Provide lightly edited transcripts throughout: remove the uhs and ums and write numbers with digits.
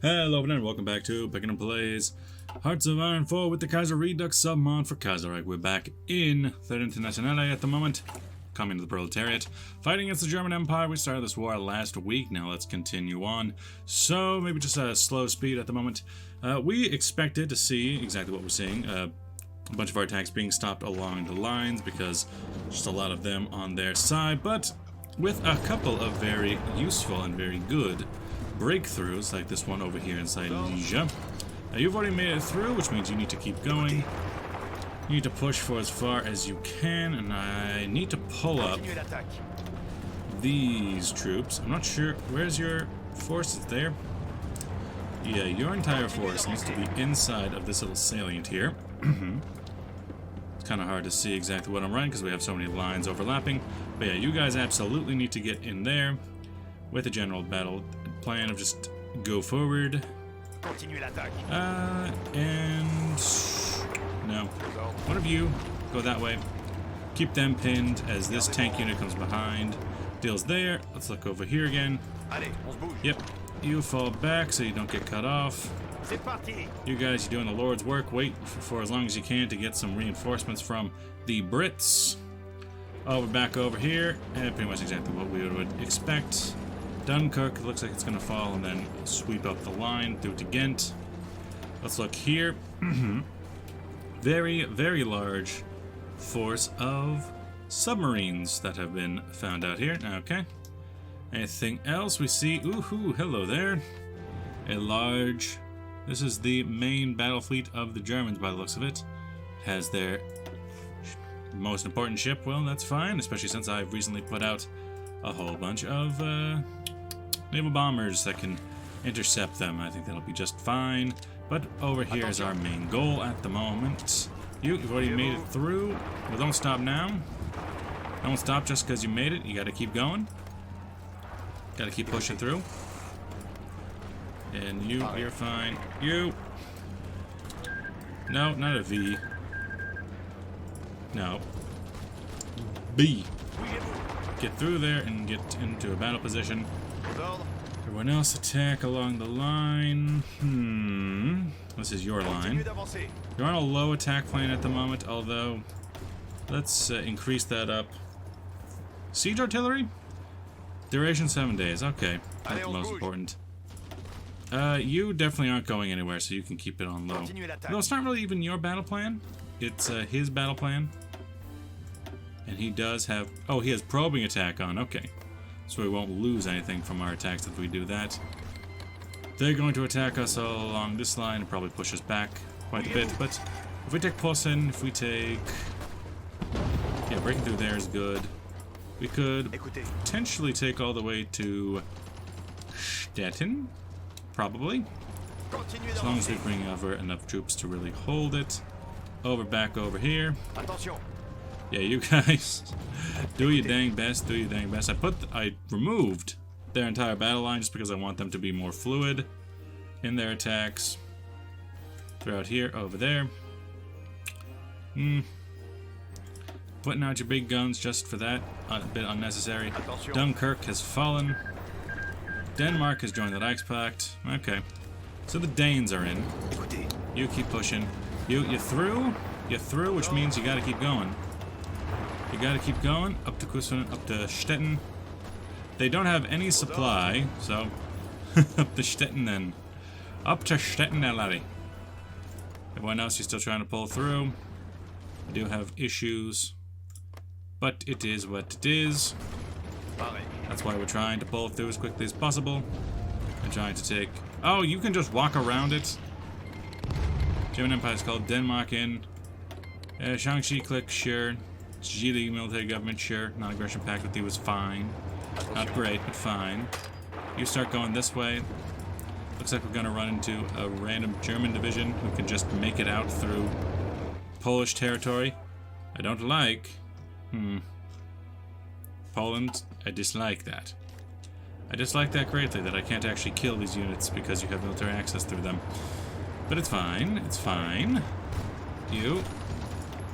Hello and welcome back to Picking and Plays Hearts of Iron 4 with the Kaiserredux submod for Kaiserreich. We're back in Third Internationale at the moment, coming to the proletariat, fighting against the German Empire. We started this war last week, now let's continue on. So maybe just a slow speed at the moment. We expected to see exactly what we're seeing, a bunch of our attacks being stopped along the lines because just a lot of them on their side, but with a couple of very useful and very good breakthroughs, like this one over here inside Liege. You've already made it through, which means you need to keep going. You need to push for as far as you can, and I need to pull up these troops. I'm not sure, where's your force? It's there? Yeah, your entire force needs to be inside of this little salient here. It's kind of hard to see exactly what I'm running because we have so many lines overlapping. But yeah, you guys absolutely need to get in there with a general battle plan of just go forward. And no. One of you go that way. Keep them pinned as this tank unit comes behind. Deals there. Let's look over here again. Yep. You fall back so you don't get cut off. You guys, you're doing the Lord's work. Wait for as long as you can to get some reinforcements from the Brits. We're back over here, and pretty much exactly what we would expect. Dunkirk looks like it's going to fall and then sweep up the line through to Ghent. Let's look here. Very, very large force of submarines that have been found out here. Okay. Anything else we see? Ooh, hello there. A large... This is the main battle fleet of the Germans by the looks of it. Has their most important ship. Well, that's fine, especially since I've recently put out a whole bunch of naval bombers that can intercept them. I think that'll be just fine. But over here is our main goal at the moment. You've already made it through. Well, don't stop now. Don't stop just because you made it. You gotta keep going. Gotta keep pushing through. And you're fine. You! No, not a V. No. B. Get through there and get into a battle position. Everyone else attack along the line. This is your line. You're on a low attack plan at the moment, although let's increase that up. Siege artillery? Duration 7 days. Okay, that's the most important. You definitely aren't going anywhere, so you can keep it on low. No, it's not really even your battle plan. It's his battle plan. And he does have... Oh, he has probing attack on. Okay. So we won't lose anything from our attacks if we do that. They're going to attack us all along this line and probably push us back quite a bit. But if we take Posen, if we take... Yeah, breaking through there is good. We could potentially take all the way to Stettin. Probably. As long as we bring over enough troops to really hold it. Back over here. Yeah, you guys, do your dang best, do your dang best. I removed their entire battle line just because I want them to be more fluid in their attacks. Throughout here, over there. Putting out your big guns just for that, a bit unnecessary. Dunkirk has fallen. Denmark has joined the Reichspakt. Okay, so the Danes are in. You keep pushing. You're through, which means you gotta keep going. You gotta keep going, up to Kusen, up to Stettin. They don't have any supply, so up to Stettin then. Up to Stettin, laddie. Everyone else, you're still trying to pull through. I do have issues, but it is what it is. That's why we're trying to pull through as quickly as possible. And trying to take... Oh, you can just walk around it. German Empire is called Denmark in. Shaanxi click, sure. Gili military government, sure. Non-aggression pact with you was fine. Not great, but fine. You start going this way. Looks like we're gonna run into a random German division who can just make it out through Polish territory. I don't like. Poland, I dislike that. I dislike that greatly, that I can't actually kill these units because you have military access through them. But it's fine, it's fine. You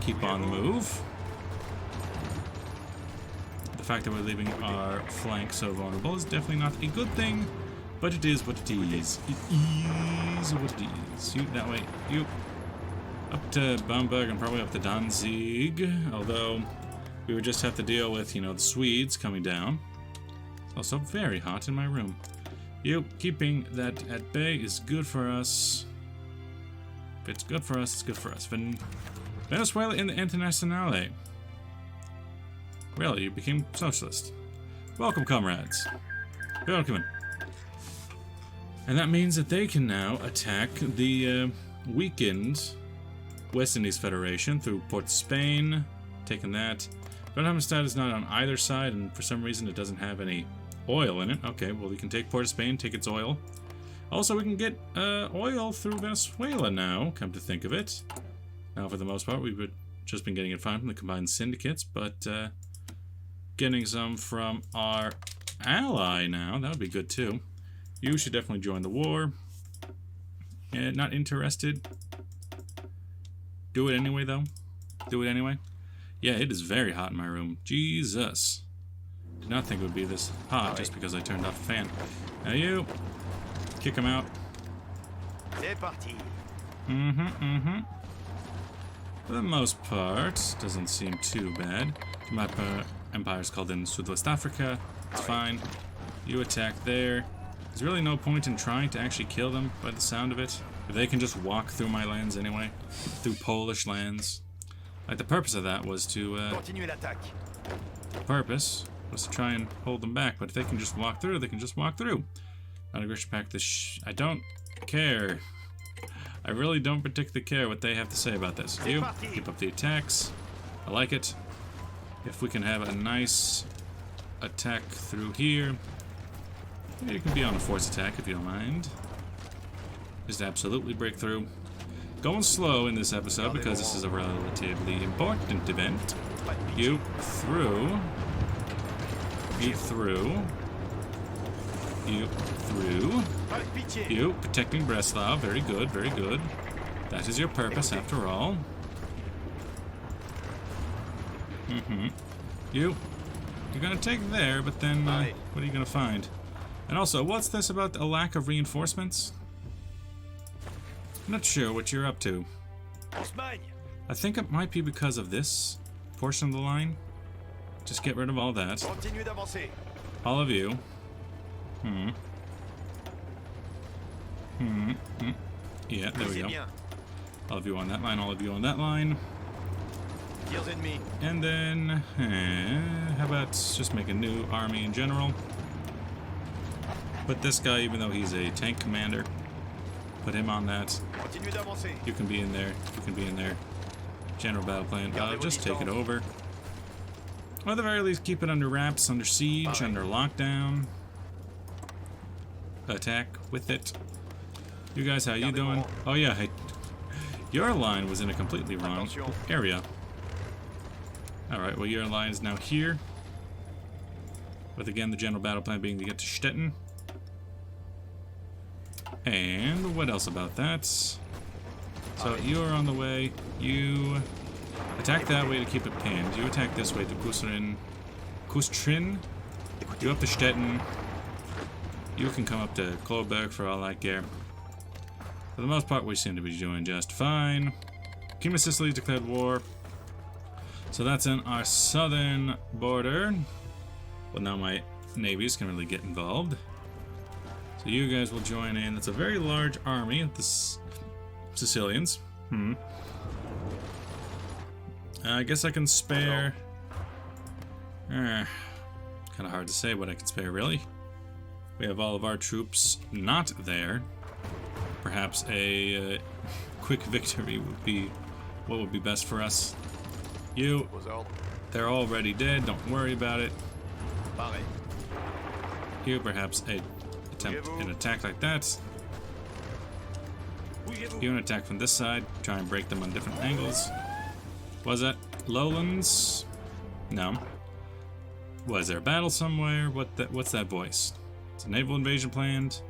keep on the move. The fact that we're leaving our flank so vulnerable is definitely not a good thing. But it is what it is. It is what it is. You, that way. You. Up to Bamberg and probably up to Danzig. Although, we would just have to deal with, you know, the Swedes coming down. It's also very hot in my room. You, keeping that at bay is good for us. If it's good for us, it's good for us. Venezuela in the Internationale. Really, you became socialist. Welcome, comrades. Welcome. And that means that they can now attack the weakened West Indies Federation through Port Spain. Taking that. Wilhelmstad is not on either side, and for some reason it doesn't have any oil in it. Okay, well, we can take Port of Spain, take its oil. Also, we can get oil through Venezuela now, come to think of it. Now, for the most part, we've just been getting it fine from the combined syndicates, but getting some from our ally now, that would be good too. You should definitely join the war. Not interested. Do it anyway, though. Do it anyway. Yeah, it is very hot in my room. Jesus. Did not think it would be this hot just because I turned off the fan. Now you. Kick him out. For the most part, doesn't seem too bad. My empire's called in Southwest Africa. It's fine. You attack there. There's really no point in trying to actually kill them by the sound of it. If they can just walk through my lands anyway. Through Polish lands. Like, the purpose of that was to, try and hold them back. But if they can just walk through, they can just walk through. Non-aggression pact, I don't care. I really don't particularly care what they have to say about this. You, keep up the attacks. I like it. If we can have a nice attack through here. Yeah, you can be on a force attack if you don't mind. Just absolutely break through. Going slow in this episode because this is a relatively important event. You through. You through. You through. You protecting Breslau. Very good, very good. That is your purpose after all. You're gonna take there, but then what are you gonna find? And also, what's this about a lack of reinforcements? I'm not sure what you're up to. I think it might be because of this portion of the line. Just get rid of all that. All of you. Yeah, there we go. All of you on that line, all of you on that line. And then, how about just make a new army in general? Put this guy, even though he's a tank commander, put him on that. You can be in there. You can be in there. General battle plan. Just take it over. Or at the very least, keep it under wraps, under siege, under lockdown. Attack with it. You guys, how you doing? Oh yeah, hey, your line was in a completely wrong area. Alright, well your line is now here. With again the general battle plan being to get to Stettin. And what else about that? So you're on the way. You attack that way to keep it pinned. You attack this way to Kustrin. You up to Stettin. You can come up to Kloberg for all I care. For the most part, we seem to be doing just fine. Kingdom of Sicily declared war. So that's in our southern border. Well, now my navies can really get involved. So you guys will join in. That's a very large army of the Sicilians. I guess I can spare... kind of hard to say what I can spare, really. We have all of our troops not there. Perhaps a quick victory would be what would be best for us. You, they're already dead, don't worry about it. You, perhaps attempt an attack like that. You, an attack from this side, try and break them on different angles. Was that Lowlands? No. Was there a battle somewhere? What's that voice? It's a naval invasion planned.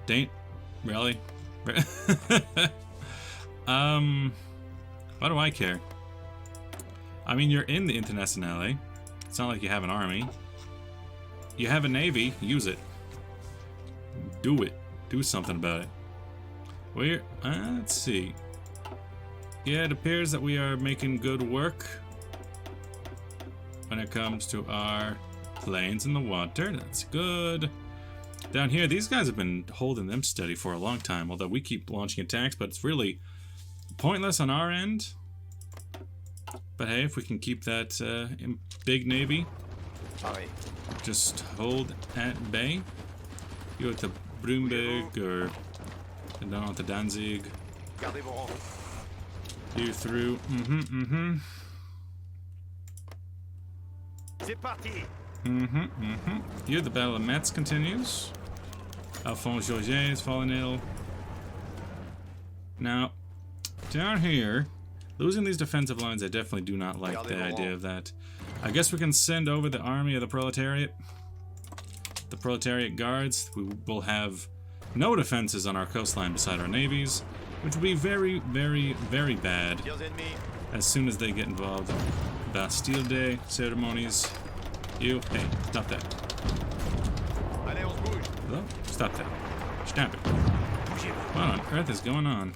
Really? Why do I care? I mean, you're in the Internationale. It's not like you have an army. You have a navy. Use it. do it. Do something about it. We're, let's see. Yeah, it appears that we are making good work when it comes to our planes in the water. That's good. Down here, these guys have been holding them steady for a long time, although we keep launching attacks, but it's really pointless on our end. But hey, if we can keep that big navy, just hold at bay. You at the Brumberg, or down at the Danzig. You through. Here, the Battle of Metz continues. Alphonse Georget is falling ill. Now, down here, losing these defensive lines, I definitely do not like the idea of that. I guess we can send over the army of the proletariat. The proletariat guards. We will have no defenses on our coastline beside our navies, which will be very, very, very bad as soon as they get involved. Bastille Day ceremonies. You, hey, stop that. Hello? Stop that. Stop it. What on earth is going on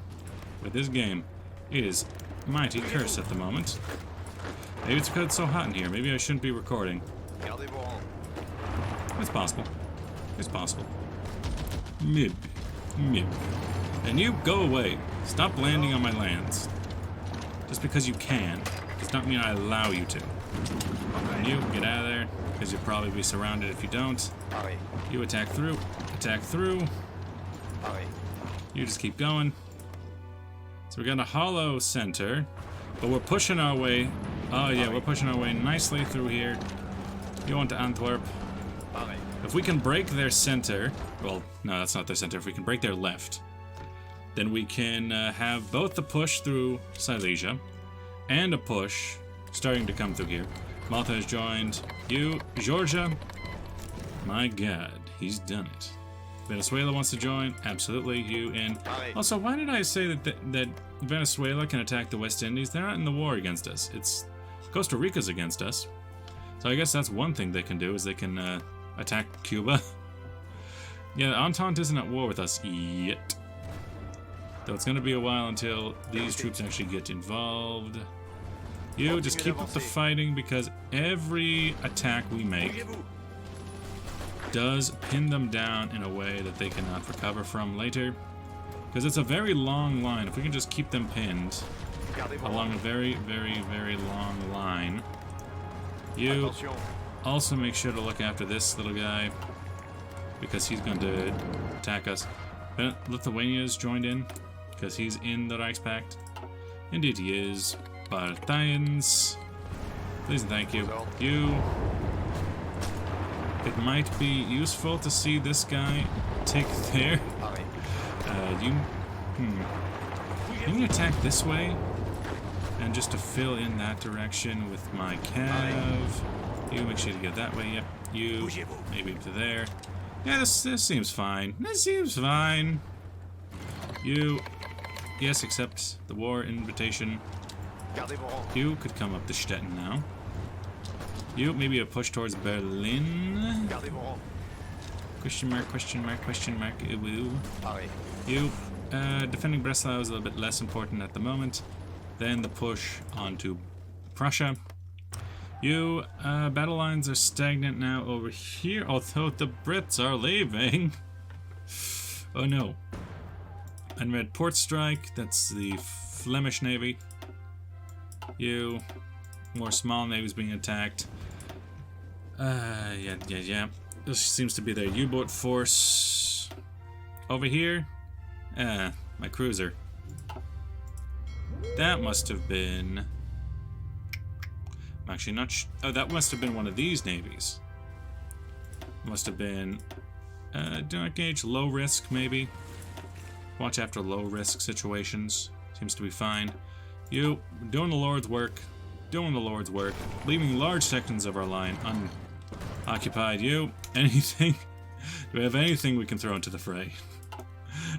with this game? It is mighty cursed at the moment. Maybe it's because it's so hot in here. Maybe I shouldn't be recording. It's possible. It's possible. Maybe. And you go away. Stop landing on my lands. Just because you can does not mean I allow you to. And you get out of there, because you'll probably be surrounded if you don't. You attack through. Attack through. You just keep going. So we got a hollow center, but we're pushing our way. Oh yeah, we're pushing our way nicely through here. You want to Antwerp. If we can break their center, well, no, that's not their center. If we can break their left, then we can have both the push through Silesia and a push starting to come through here. Malta has joined. You, Georgia. My God, he's done it. Venezuela wants to join. Absolutely, you in. Also, why did I say that Venezuela can attack the West Indies? They're not in the war against us. It's Costa Rica's against us. So I guess that's one thing they can do, is they can attack Cuba. Yeah, the Entente isn't at war with us yet. Though it's going to be a while until these troops actually get involved. You just keep up the fighting, because every attack we make does pin them down in a way that they cannot recover from later. Because it's a very long line. If we can just keep them pinned along a very, very, very long line. You also make sure to look after this little guy, because he's going to attack us. Lithuania's joined in, because he's in the Reichspakt. Indeed he is. Parthians. Please and thank you. You. It might be useful to see this guy take there. You can attack this way, and just to fill in that direction with my cav. You make sure to get that way. Yep. You maybe up to there. Yeah, this seems fine. This seems fine. You, yes, accept the war invitation. You could come up to Stettin now. You, maybe a push towards Berlin. Question mark, question mark, question mark. You, defending Breslau is a little bit less important at the moment. Then the push onto Prussia. You, battle lines are stagnant now over here, although the Brits are leaving. Oh no. Unread Port Strike, that's the Flemish Navy. You, more small navies being attacked. Yeah. This seems to be their U-boat force. Over here, my cruiser. That must have been... I'm actually not oh, that must have been one of these navies. Must have been... do not engage low risk, maybe. Watch after low risk situations. Seems to be fine. You, doing the Lord's work. Doing the Lord's work. Leaving large sections of our line unoccupied. You, anything? Do we have anything we can throw into the fray?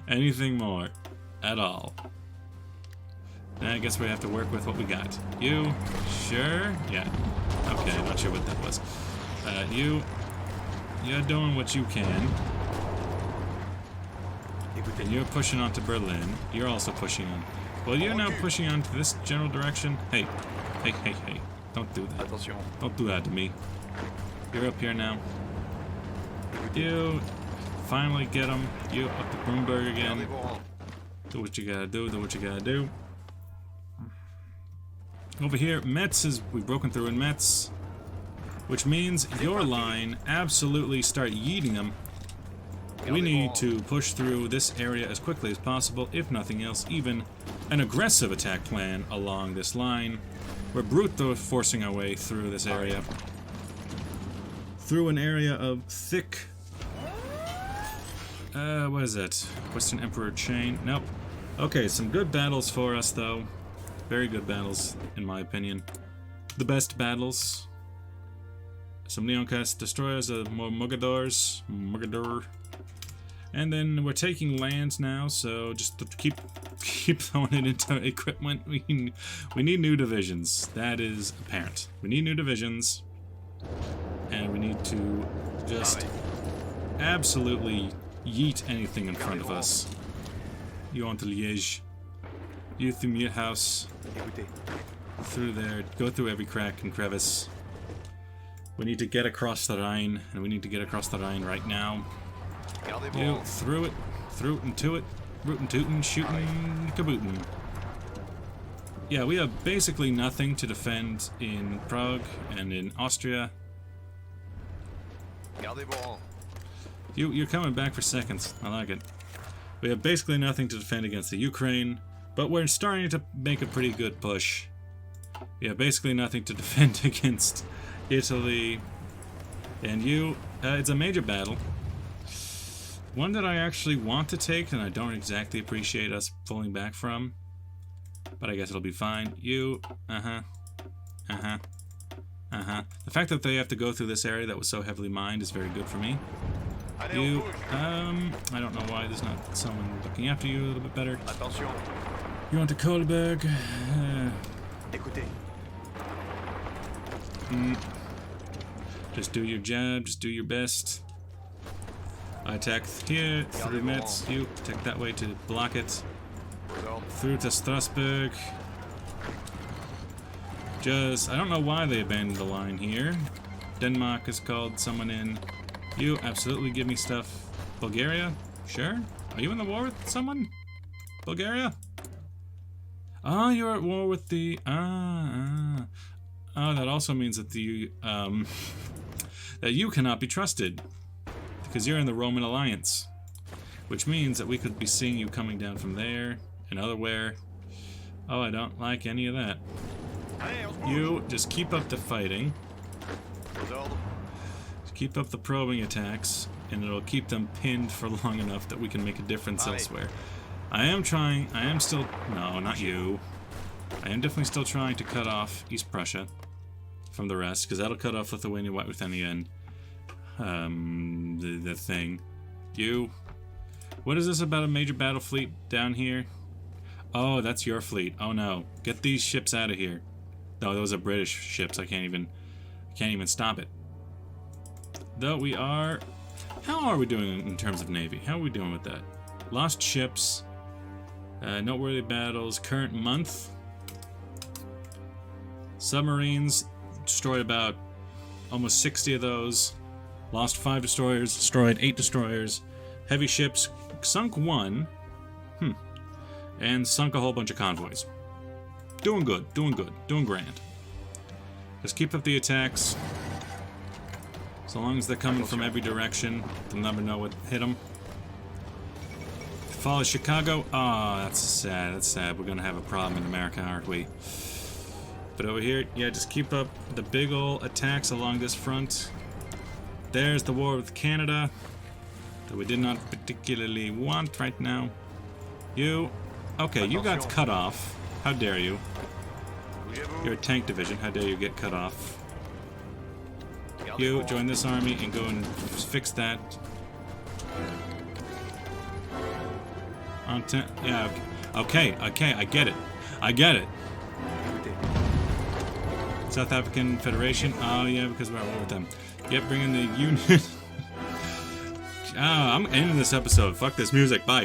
Anything more? At all? I guess we have to work with what we got. You, sure? Yeah. Okay, not sure what that was. You're doing what you can. And you're pushing on to Berlin. You're also pushing on. Well, you're now pushing on to this general direction. Hey. Hey, hey, hey. Don't do that. Don't do that to me. You're up here now. You finally get them. You up to Brunberg again. Do what you gotta do. Do what you gotta do. Over here, Metz is... We've broken through in Metz. Which means your line absolutely start yeeting them. We need to push through this area as quickly as possible, if nothing else, even an aggressive attack plan along this line. We're brute forcing our way through this area. Through an area of thick... what is it? Western Emperor chain? Nope. Okay, some good battles for us, though. Very good battles, in my opinion. The best battles. Some Neoncast destroyers, more Mogadors. Mogador. And then we're taking lands now, so just to keep throwing it into equipment. We need new divisions. That is apparent. We need new divisions, and we need to just absolutely yeet anything in front of us. You on to Liège. You through Muirhouse. Through there. Go through every crack and crevice. We need to get across the Rhine, and we need to get across the Rhine right now. You through it and to it, rootin' tootin', shootin' kabootin'. Yeah, we have basically nothing to defend in Prague and in Austria. You're coming back for seconds. I like it. We have basically nothing to defend against the Ukraine, but we're starting to make a pretty good push. We have basically nothing to defend against Italy. And it's a major battle. One that I actually want to take, and I don't exactly appreciate us pulling back from. But I guess it'll be fine. The fact that they have to go through this area that was so heavily mined is very good for me. I don't know why there's not someone looking after you a little bit better. You want to Kohlberg? Just do your job, just do your best. I attack here, through Metz, you attack that way to block it. Through to Strasbourg. I don't know why they abandoned the line here. Denmark has called someone in. You absolutely give me stuff. Bulgaria? Sure. Are you in the war with someone? Bulgaria? Oh, you're at war with the... Oh, that also means that that you cannot be trusted. Because you're in the Roman alliance. Which means that we could be seeing you coming down from there and otherwhere. Oh, I don't like any of that. You just keep up the fighting. Just keep up the probing attacks, and it'll keep them pinned for long enough that we can make a difference elsewhere. No, not you. I am definitely still trying to cut off East Prussia from the rest, because that'll cut off Lithuania, White Ruthenia, and the thing. What is this about a major battle fleet down here? Oh, that's your fleet. Oh no. Get these ships out of here. No, those are British ships. I can't even stop it. Though we are... How are we doing in terms of Navy? How are we doing with that? Lost ships. Noteworthy battles. Current month. Submarines. Destroyed about almost 60 of those. Lost 5 destroyers. Destroyed 8 destroyers. Heavy ships. Sunk 1. And sunk a whole bunch of convoys. Doing good. Doing good. Doing grand. Just keep up the attacks. So long as they're coming from every direction, they'll never know what hit them. Fall of Chicago. Oh, that's sad. That's sad. We're gonna have a problem in America, aren't we? But over here, yeah, just keep up the big ol' attacks along this front. There's the war with Canada that we did not particularly want right now. Okay, you got cut off. How dare you? You're a tank division. How dare you get cut off? You join this army and go and fix that. Yeah, okay, I get it. I get it. South African Federation. Oh yeah, because we're at war with them. Yep, bring in the unit. I'm ending this episode. Fuck this music. Bye.